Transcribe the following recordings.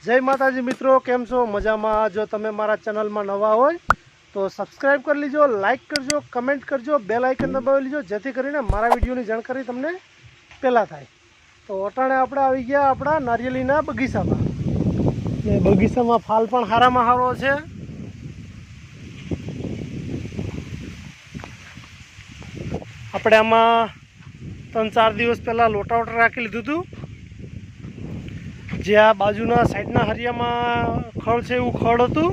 जय माताजी मित्रों, केम छो? मजामां? जो तमे मारा चेनल में नवा होय तो सब्सक्राइब कर लीजो, लाइक करजो, कमेंट करजो, बेल आइकन दबावी लीजो जेथी करीने मारा विडियोनी जानकारी तमने पहेला थाय। तो अटाणे आपणे आवी गया आपणा नारिયેળીના बगीचामां ने बगीचामां फाल पण हारामां हारो छे। આપણે આમાં 3-4 દિવસ પહેલાં લોટાવટર રાખી લીધું હતું, જે આ બાજુના સાઈડના હરિયામાં ખડ છે એવું ખડ હતું,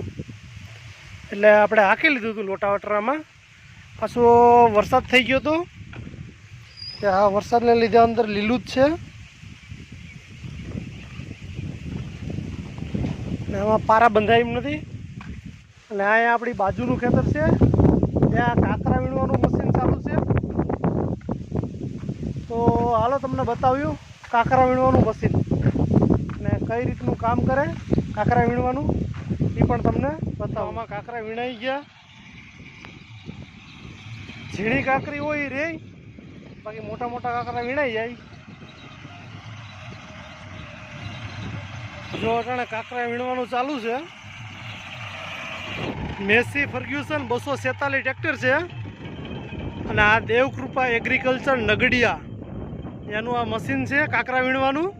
એટલે આપણે હાંકી લીધું હતું લોટાવટરામાં. પાછો વરસાદ થઈ ગયો હતો, કે આ વરસાદને લીધે અંદર લીલું જ છે ને આમાં પારા બંધાય એમ નથી. અને અહીંયા આપણી બાજુનું ખેતર છે, ત્યાં કાંકરા વીણવાનું મશીન ચાલુ છે. તો હાલો તમને બતાવ્યું કાંકરા વીણવાનું મશીન ને કઈ રીતનું કામ કરે કાંકરા વીણવાનું એ પણ તમને બતાવો. આમાં કાંકરા વીણાઈ ગયા, ઝીણી કાંકરી હોય રે, બાકી મોટા મોટા કાંકરા વીણાઈ જાય. જો અટાણે કાંકરા વીણવાનું ચાલુ છે. મેસી ફર્ગ્યુસન 246 ટ્રેક્ટર છે અને આ દેવકૃપા એગ્રીકલ્ચર નગડિયા એનું આ મશીન છે કાંકરા વીણવાનું.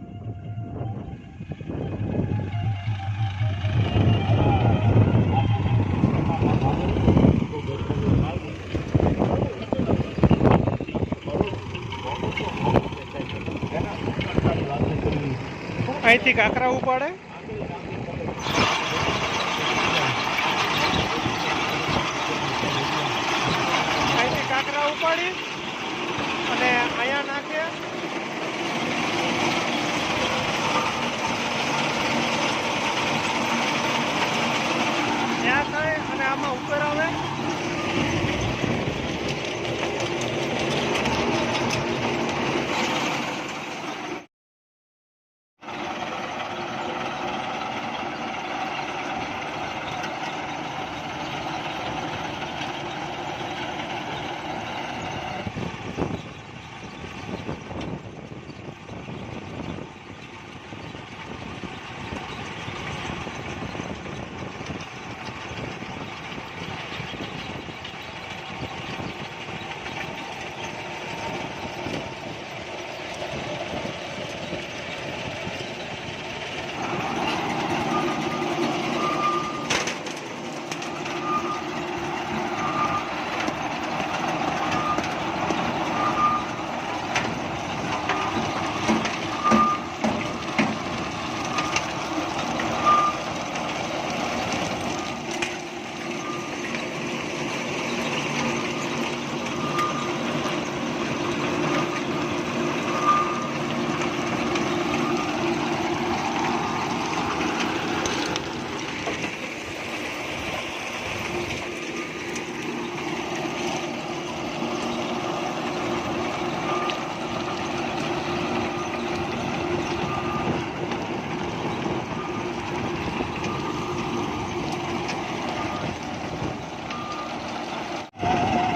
અહીંથી કાંકરા ઉપાડે, અહીંથી કાંકરા ઉપાડી અને અહીંયા નાખે. ત્યાં થાય અને આમાં ઉપર આવે.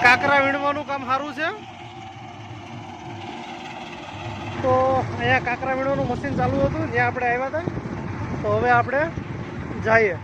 કાંકરા વીણવાનું કામ સારું છે. તો અહીંયા કાંકરા વીણવાનું મશીન ચાલુ હતું જ્યાં આપણે આવ્યા હતા. તો હવે આપણે જઈએ.